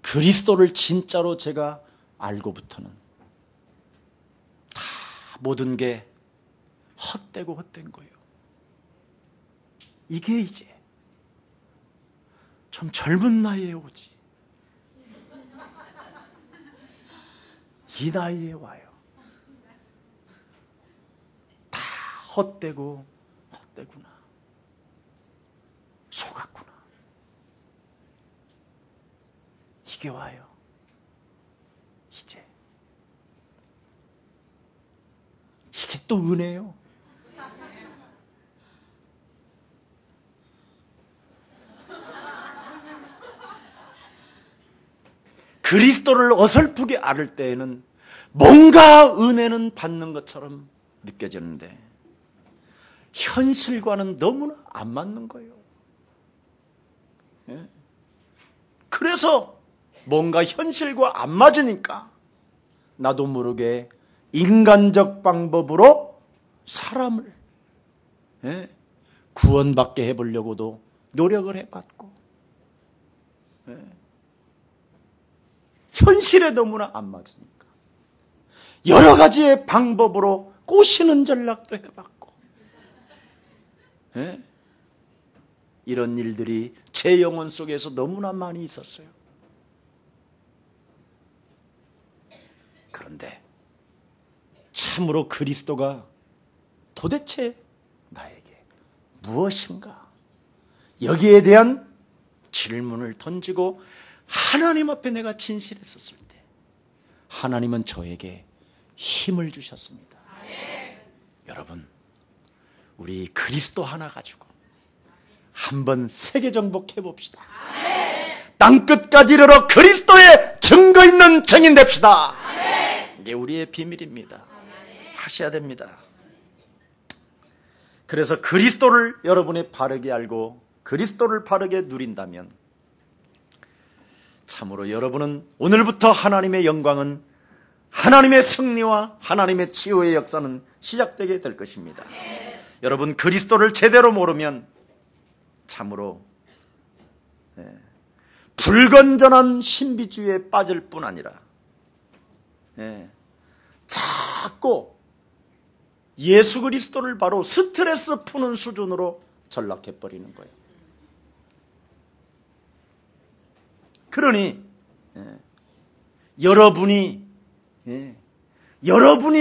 그리스도를 진짜로 제가 알고부터는 다 모든 게 헛되고 헛된 거예요. 이게 이제 좀 젊은 나이에 오지. 이 나이에 와요. 다 헛되고 헛되구나. 속았구나. 이게 와요. 이제. 이게 또 은혜요. 그리스도를 어설프게 앓을 때에는 뭔가 은혜는 받는 것처럼 느껴지는데 현실과는 너무나 안 맞는 거예요. 그래서 뭔가 현실과 안 맞으니까 나도 모르게 인간적 방법으로 사람을 구원받게 해보려고도 노력을 해봤고 현실에 너무나 안 맞으니까 여러 가지의 방법으로 꼬시는 전략도 해봤고 이런 일들이 제 영혼 속에서 너무나 많이 있었어요. 그런데 참으로 그리스도가 도대체 나에게 무엇인가? 여기에 대한 질문을 던지고 하나님 앞에 내가 진실했었을 때 하나님은 저에게 힘을 주셨습니다. 여러분, 우리 그리스도 하나 가지고 한번 세계 정복해 봅시다. 땅끝까지 이르러 그리스도의 증거 있는 증인 됩시다. 이게 우리의 비밀입니다. 하셔야 됩니다. 그래서 그리스도를 여러분이 바르게 알고 그리스도를 바르게 누린다면 참으로 여러분은 오늘부터 하나님의 영광은, 하나님의 승리와 하나님의 치유의 역사는 시작되게 될 것입니다. 여러분, 그리스도를 제대로 모르면 참으로 불건전한 신비주의에 빠질 뿐 아니라 자꾸 예수 그리스도를 바로 스트레스 푸는 수준으로 전락해버리는 거예요. 그러니 여러분이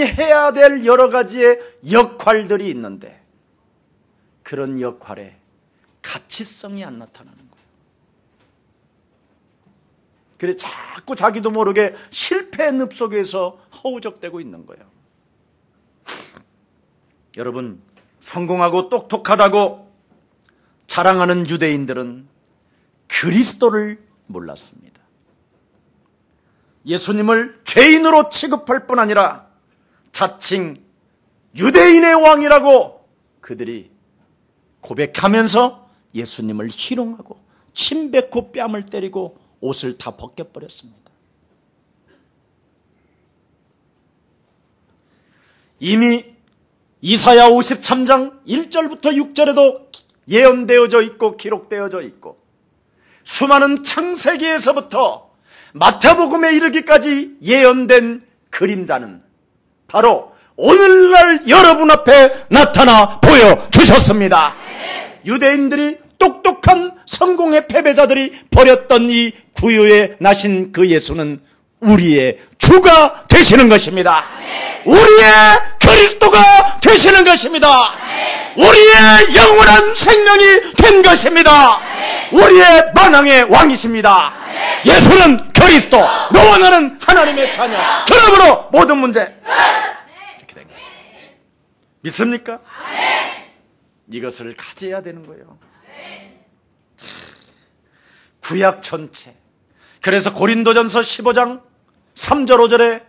해야 될 여러 가지의 역할들이 있는데 그런 역할에 가치성이 안 나타나는 거예요. 그래서 자꾸 자기도 모르게 실패의 늪 속에서 허우적대고 있는 거예요. 여러분, 성공하고 똑똑하다고 자랑하는 유대인들은 그리스도를 몰랐습니다. 예수님을 죄인으로 취급할 뿐 아니라 자칭 유대인의 왕이라고 그들이 고백하면서 예수님을 희롱하고 침뱉고 뺨을 때리고 옷을 다 벗겨버렸습니다. 이미 이사야 53장 1절부터 6절에도 예언되어져 있고 기록되어져 있고 수많은 창세기에서부터 마태복음에 이르기까지 예언된 그림자는 바로 오늘날 여러분 앞에 나타나 보여주셨습니다. 유대인들이 똑똑한 성공의 패배자들이 버렸던 이 구유에 나신 그 예수는 우리의 주가 되시는 것입니다. 우리의 그리스도가 되시는 것입니다. 우리의 영원한 생명이 된 것입니다. 우리의 만왕의 왕이십니다. 예수는 그리스도, 너와 나는 하나님의 자녀. 그러므로 모든 문제 이렇게 된 것입니다. 믿습니까? 이것을 가져야 되는 거예요. 구약 전체. 그래서 고린도전서 15장 3절 5절에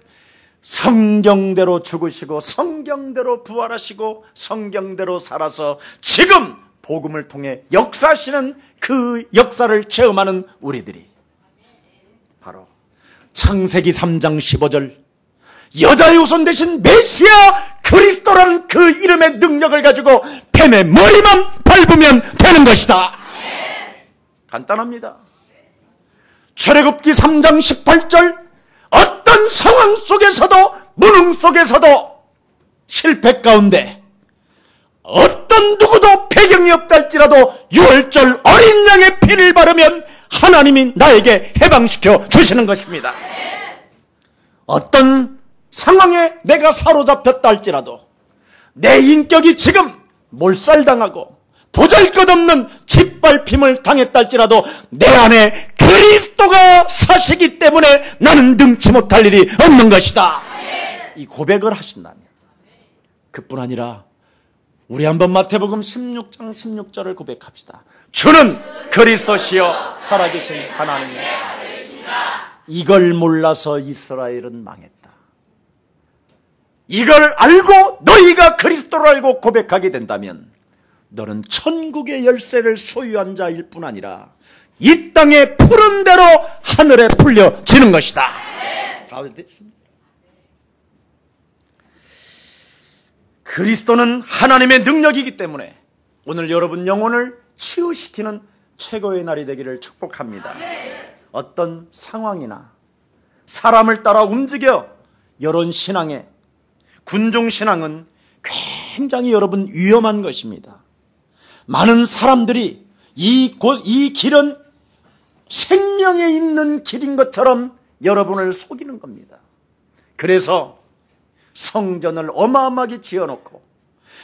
성경대로 죽으시고 성경대로 부활하시고 성경대로 살아서 지금 복음을 통해 역사하시는 그 역사를 체험하는 우리들이 바로 창세기 3장 15절 여자의 후손 대신 메시아 그리스도라는 그 이름의 능력을 가지고 뱀의 머리만 밟으면 되는 것이다. 간단합니다. 출애굽기 3장 18절 어떤 상황 속에서도 무능 속에서도 실패 가운데 어떤 누구도 배경이 없다 할지라도 유월절 어린 양의 피를 바르면 하나님이 나에게 해방시켜 주시는 것입니다. 어떤 상황에 내가 사로잡혔다 할지라도 내 인격이 지금 몰살당하고 보잘것없는 짓밟힘을 당했다 할지라도 내 안에 그리스도가 사시기 때문에 나는 능치 못할 일이 없는 것이다. 이 고백을 하신다면 그뿐 아니라 우리 한번 마태복음 16장 16절을 고백합시다. 주는 그리스도시요 살아계신 하나님의 아들이십니다. 이걸 몰라서 이스라엘은 망했다. 이걸 알고 너희가 그리스도를 알고 고백하게 된다면 너는 천국의 열쇠를 소유한 자일 뿐 아니라 이 땅의 푸른 대로 하늘에 풀려지는 것이다. 다 됐습니다. 그리스도는 하나님의 능력이기 때문에 오늘 여러분 영혼을 치유시키는 최고의 날이 되기를 축복합니다. 어떤 상황이나 사람을 따라 움직여 여론 신앙에 군중 신앙은 굉장히 여러분 위험한 것입니다. 많은 사람들이 이 길은 생명에 있는 길인 것처럼 여러분을 속이는 겁니다. 그래서 성전을 어마어마하게 지어놓고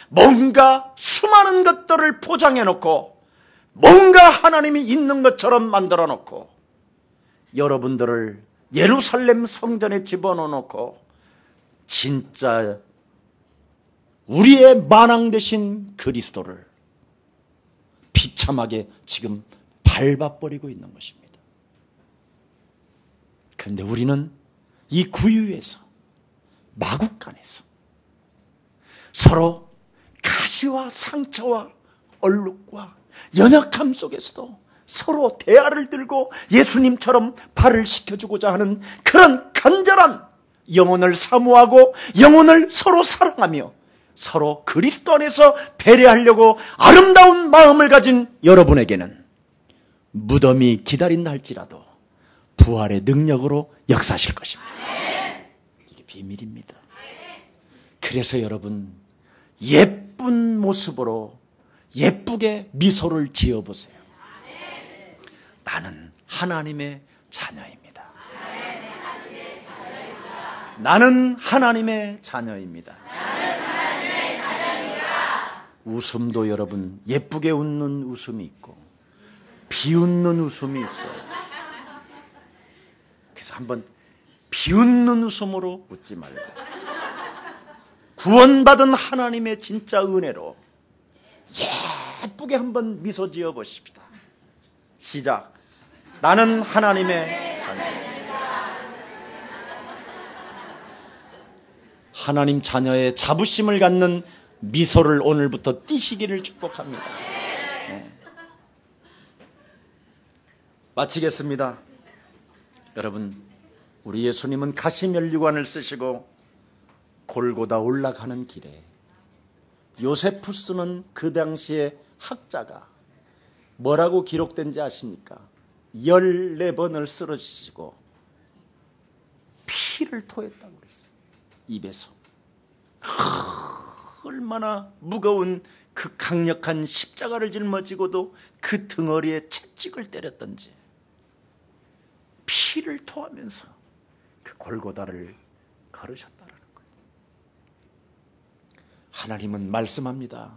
뭔가 수많은 것들을 포장해놓고 뭔가 하나님이 있는 것처럼 만들어놓고 여러분들을 예루살렘 성전에 집어넣어놓고 진짜 우리의 만왕 되신 그리스도를 비참하게 지금 밟아버리고 있는 것입니다. 그런데 우리는 이 구유에서, 마국간에서 서로 가시와 상처와 얼룩과 연약함 속에서도 서로 대화를 들고 예수님처럼 발을 씻겨주고자 하는 그런 간절한 영혼을 사모하고 영혼을 서로 사랑하며 서로 그리스도 안에서 배려하려고 아름다운 마음을 가진 여러분에게는 무덤이 기다린다 할지라도 부활의 능력으로 역사하실 것입니다. 이게 비밀입니다. 그래서 여러분, 예쁜 모습으로 예쁘게 미소를 지어보세요. 나는 하나님의 자녀입니다. 나는 하나님의 자녀입니다. 웃음도 여러분, 예쁘게 웃는 웃음이 있고 비웃는 웃음이 있어요. 그래서 한번 비웃는 웃음으로 웃지 말고 구원받은 하나님의 진짜 은혜로 예쁘게 한번 미소 지어 보십시다. 시작. 나는 하나님의 자녀입니다. 하나님 자녀의 자부심을 갖는 미소를 오늘부터 띠시기를 축복합니다. 네. 마치겠습니다. 여러분, 우리 예수님은 가시면류관을 쓰시고 골고다 올라가는 길에 요세푸스는 그 당시에 학자가 뭐라고 기록된지 아십니까? 14번을 쓰러지시고 피를 토했다고 그랬어요. 입에서. 얼마나 무거운 그 강력한 십자가를 짊어지고도 그 등허리에 채찍을 때렸던지 피를 토하면서 그 골고다를 걸으셨다는 거예요. 하나님은 말씀합니다.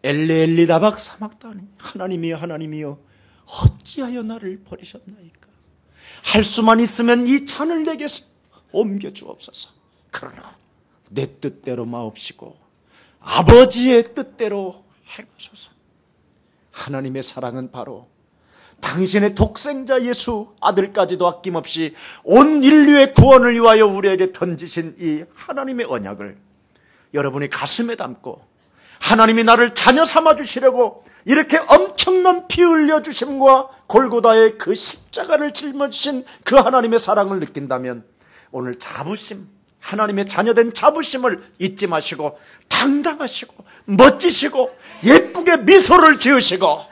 엘레 다박 사막다니, 하나님이여 하나님이여 어찌하여 나를 버리셨나이까. 할 수만 있으면 이 잔을 내게서 옮겨 주옵소서. 그러나 내 뜻대로 마옵시고 아버지의 뜻대로 행하소서. 하나님의 사랑은 바로 당신의 독생자 예수 아들까지도 아낌없이 온 인류의 구원을 위하여 우리에게 던지신 이 하나님의 언약을 여러분이 가슴에 담고 하나님이 나를 자녀 삼아 주시려고 이렇게 엄청난 피 흘려 주심과 골고다의 그 십자가를 짊어지신 그 하나님의 사랑을 느낀다면 오늘 자부심, 하나님의 자녀된 자부심을 잊지 마시고 당당하시고 멋지시고 예쁘게 미소를 지으시고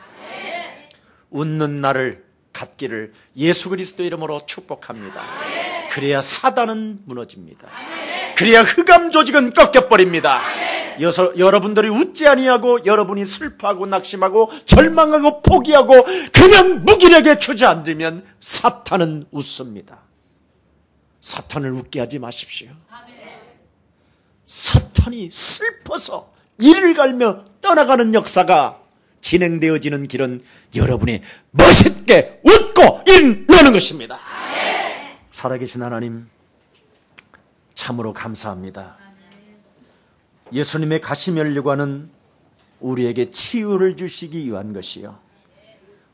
웃는 날을 갖기를 예수 그리스도 이름으로 축복합니다. 그래야 사단은 무너집니다. 그래야 흑암 조직은 꺾여버립니다. 여러분들이 웃지 아니하고 여러분이 슬퍼하고 낙심하고 절망하고 포기하고 그냥 무기력에 주저앉으면 사탄은 웃습니다. 사탄을 웃게 하지 마십시오. 사탄이 슬퍼서 이를 갈며 떠나가는 역사가 진행되어지는 길은 여러분이 멋있게 웃고 일러는 것입니다. 살아계신 하나님, 참으로 감사합니다. 예수님의 가시면류관은 우리에게 치유를 주시기 위한 것이요,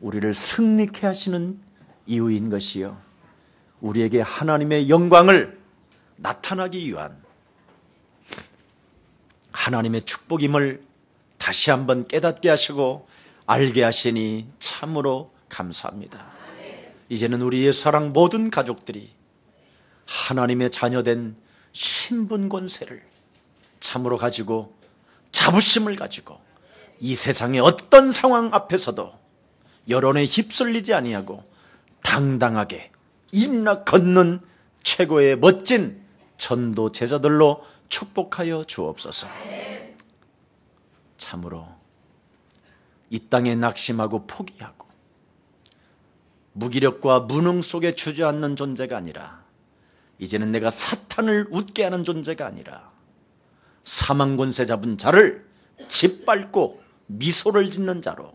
우리를 승리케 하시는 이유인 것이요, 우리에게 하나님의 영광을 나타나기 위한 하나님의 축복임을 다시 한번 깨닫게 하시고 알게 하시니 참으로 감사합니다. 이제는 우리의 사랑 모든 가족들이 하나님의 자녀된 신분 권세를 참으로 가지고 자부심을 가지고 이 세상의 어떤 상황 앞에서도 여론에 휩쓸리지 아니하고 당당하게 입나 걷는 최고의 멋진 전도 제자들로 축복하여 주옵소서. 참으로 이 땅에 낙심하고 포기하고 무기력과 무능 속에 주저앉는 존재가 아니라 이제는 내가 사탄을 웃게 하는 존재가 아니라 사망 권세 잡은 자를 짓밟고 미소를 짓는 자로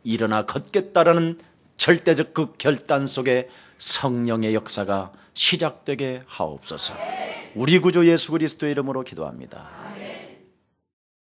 일어나 걷겠다라는 절대적 그 결단 속에 성령의 역사가 시작되게 하옵소서. 우리 구주 예수 그리스도의 이름으로 기도합니다.